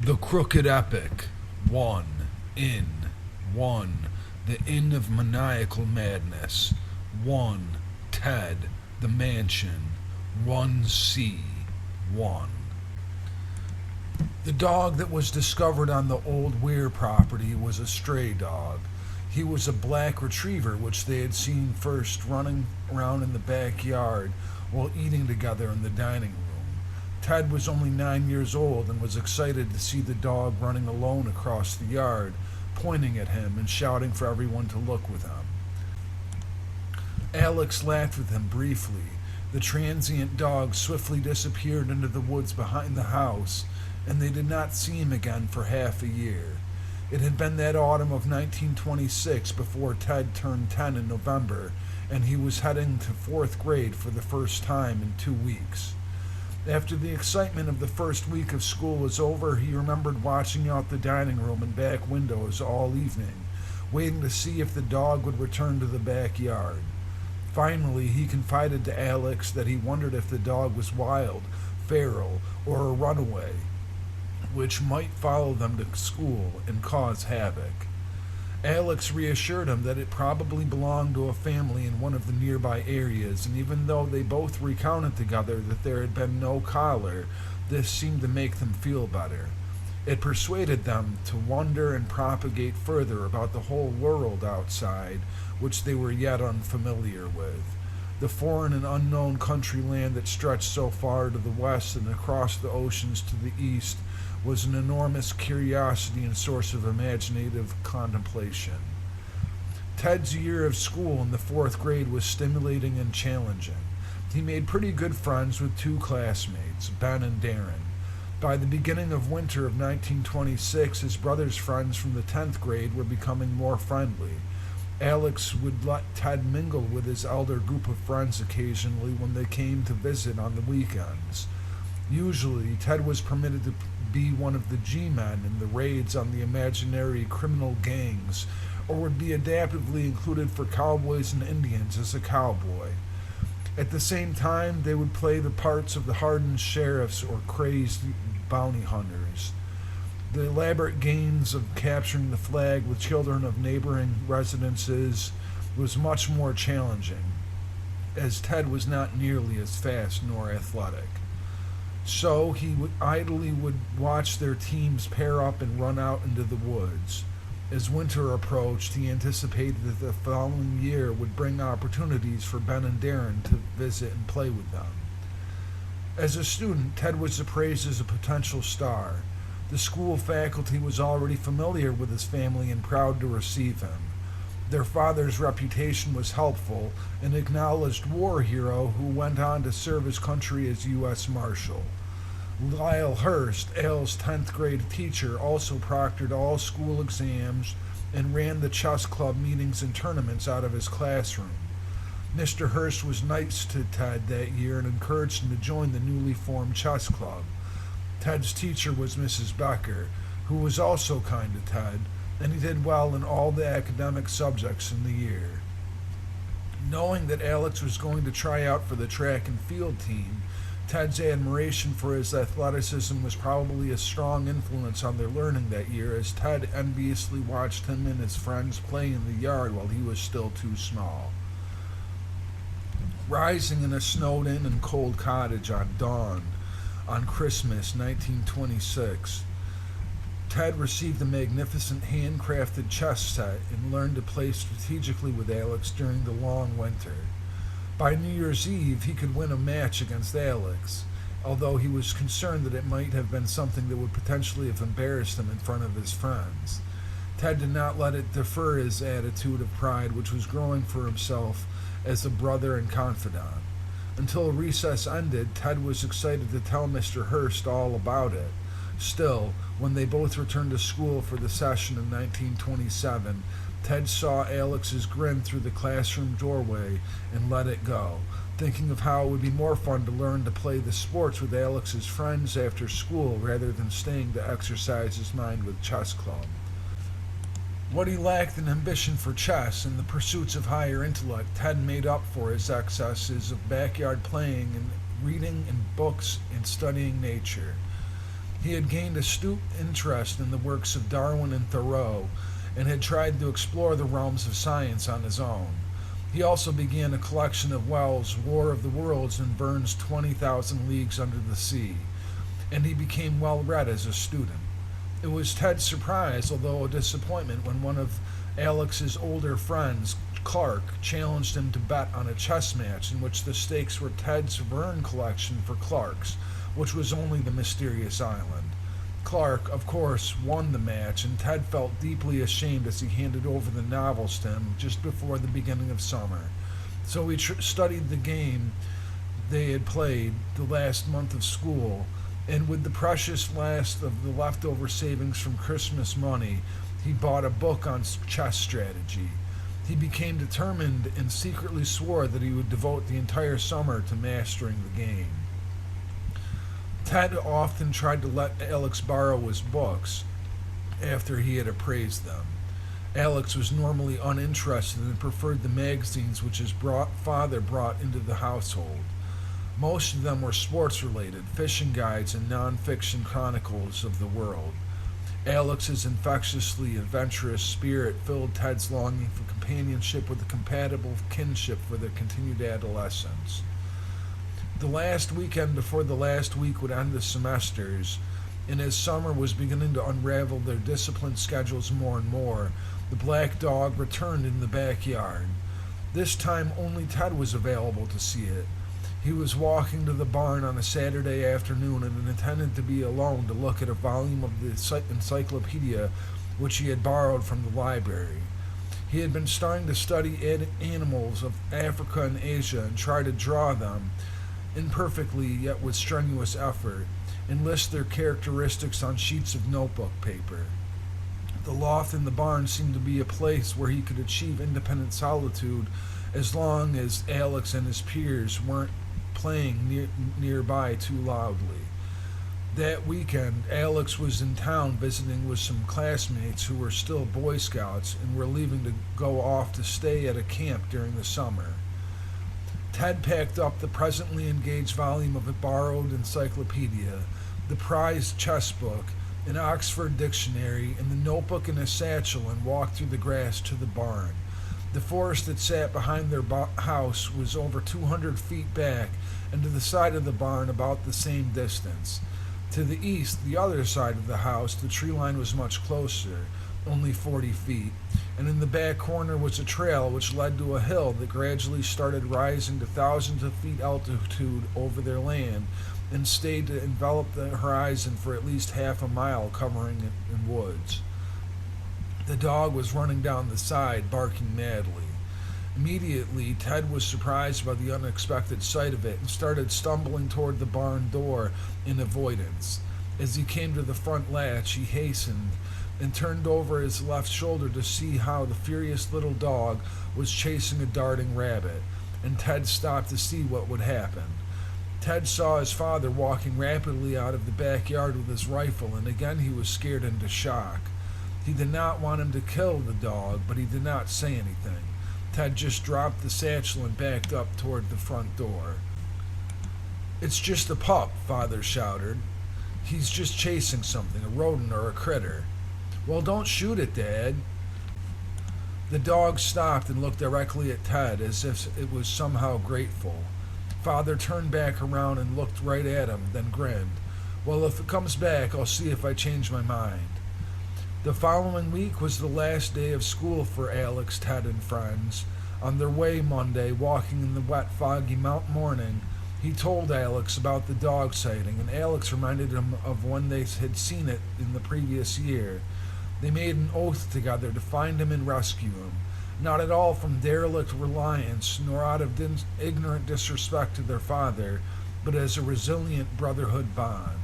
The Crooked Epic. 1. In. 1. The Inn of Maniacal Madness. 1. Ted. The Mansion. 1C. 1. The dog that was discovered on the old Weir property was a stray dog. He was a black retriever which they had seen first running around in the backyard while eating together in the dining room. Ted was only 9 years old and was excited to see the dog running alone across the yard, pointing at him and shouting for everyone to look with him. Alex laughed with him briefly. The transient dog swiftly disappeared into the woods behind the house, and they did not see him again for half a year. It had been that autumn of 1926 before Ted turned 10 in November, and he was heading to 4th grade for the first time in 2 weeks. After the excitement of the first week of school was over, he remembered watching out the dining room and back windows all evening, waiting to see if the dog would return to the backyard. Finally, he confided to Alex that he wondered if the dog was wild, feral, or a runaway, which might follow them to school and cause havoc. Alex reassured him that it probably belonged to a family in one of the nearby areas, and even though they both recounted together that there had been no collar, this seemed to make them feel better. It persuaded them to wonder and propagate further about the whole world outside, which they were yet unfamiliar with. The foreign and unknown country land that stretched so far to the west and across the oceans to the east was an enormous curiosity and source of imaginative contemplation. Ted's year of school in the 4th grade was stimulating and challenging. He made pretty good friends with 2 classmates, Ben and Darren. By the beginning of winter of 1926, his brother's friends from the 10th grade were becoming more friendly. Alex would let Ted mingle with his elder group of friends occasionally when they came to visit on the weekends. Usually, Ted was permitted to be one of the G-men in the raids on the imaginary criminal gangs, or would be adaptively included for cowboys and Indians as a cowboy. At the same time, they would play the parts of the hardened sheriffs or crazed bounty hunters. The elaborate games of capturing the flag with children of neighboring residences was much more challenging, as Ted was not nearly as fast nor athletic. So he idly would watch their teams pair up and run out into the woods. As winter approached, he anticipated that the following year would bring opportunities for Ben and Darren to visit and play with them. As a student, Ted was appraised as a potential star. The school faculty was already familiar with his family and proud to receive him. Their father's reputation was helpful, an acknowledged war hero who went on to serve his country as U.S. Marshal. Lyle Hurst, Al's 10th grade teacher, also proctored all school exams and ran the chess club meetings and tournaments out of his classroom. Mr. Hurst was nice to Ted that year and encouraged him to join the newly formed chess club. Ted's teacher was Mrs. Becker, who was also kind to Ted, and he did well in all the academic subjects in the year. Knowing that Alex was going to try out for the track and field team, Ted's admiration for his athleticism was probably a strong influence on their learning that year, as Ted enviously watched him and his friends play in the yard while he was still too small. Rising in a snowed-in and cold cottage on dawn on Christmas 1926, Ted received a magnificent handcrafted chess set and learned to play strategically with Alex during the long winter. By New Year's Eve, he could win a match against Alex, although he was concerned that it might have been something that would potentially have embarrassed him in front of his friends. Ted did not let it defer his attitude of pride, which was growing for himself as a brother and confidant. Until recess ended, Ted was excited to tell Mr. Hurst all about it. Still, when they both returned to school for the session in 1927, Ted saw Alex's grin through the classroom doorway and let it go, thinking of how it would be more fun to learn to play the sports with Alex's friends after school rather than staying to exercise his mind with chess club. What he lacked in ambition for chess and the pursuits of higher intellect, Ted made up for his excesses of backyard playing and reading and books and studying nature. He had gained astute interest in the works of Darwin and Thoreau and had tried to explore the realms of science on his own. He also began a collection of Wells' War of the Worlds and Verne's 20,000 Leagues Under the Sea, and he became well read as a student. It was Ted's surprise, although a disappointment, when one of Alex's older friends, Clark, challenged him to bet on a chess match in which the stakes were Ted's Verne collection for Clark's, which was only the mysterious island. Clark, of course, won the match, and Ted felt deeply ashamed as he handed over the novels to him just before the beginning of summer. So he studied the game they had played the last month of school, and with the precious last of the leftover savings from Christmas money, he bought a book on chess strategy. He became determined and secretly swore that he would devote the entire summer to mastering the game. Ted often tried to let Alex borrow his books after he had appraised them. Alex was normally uninterested and preferred the magazines which his father brought into the household. Most of them were sports-related, fishing guides and non-fiction chronicles of the world. Alex's infectiously adventurous spirit filled Ted's longing for companionship with a compatible kinship for their continued adolescence. The last weekend before the last week would end the semesters, and as summer was beginning to unravel their disciplined schedules more and more, the black dog returned in the backyard. This time only Ted was available to see it. He was walking to the barn on a Saturday afternoon and intended to be alone to look at a volume of the encyclopedia which he had borrowed from the library. He had been starting to study animals of Africa and Asia and try to draw them, imperfectly yet with strenuous effort, and list their characteristics on sheets of notebook paper. The loft in the barn seemed to be a place where he could achieve independent solitude as long as Alex and his peers weren't playing nearby too loudly. That weekend, Alex was in town visiting with some classmates who were still Boy Scouts and were leaving to go off to stay at a camp during the summer. Ted packed up the presently engaged volume of a borrowed encyclopedia, the prized chess book, an Oxford dictionary, and the notebook in a satchel, and walked through the grass to the barn. The forest that sat behind their house was over 200 feet back, and to the side of the barn about the same distance. To the east, the other side of the house, the tree line was much closer, only 40 feet, and in the back corner was a trail which led to a hill that gradually started rising to thousands of feet altitude over their land and stayed to envelop the horizon for at least half a mile, covering it in woods. The dog was running down the side, barking madly. Immediately, Ted was surprised by the unexpected sight of it and started stumbling toward the barn door in avoidance. As he came to the front latch, he hastened and turned over his left shoulder to see how the furious little dog was chasing a darting rabbit, and Ted stopped to see what would happen. Ted saw his father walking rapidly out of the backyard with his rifle, and again he was scared into shock. He did not want him to kill the dog, but he did not say anything. Ted just dropped the satchel and backed up toward the front door. "It's just a pup," Father shouted. "He's just chasing something, a rodent or a critter." "Well, don't shoot it, Dad." The dog stopped and looked directly at Ted as if it was somehow grateful. Father turned back around and looked right at him, then grinned. "Well, if it comes back, I'll see if I change my mind." The following week was the last day of school for Alex, Ted, and friends. On their way Monday, walking in the wet, foggy morning, he told Alex about the dog sighting, and Alex reminded him of when they had seen it in the previous year. They made an oath together to find him and rescue him, not at all from derelict reliance, nor out of ignorant disrespect to their father, but as a resilient brotherhood bond.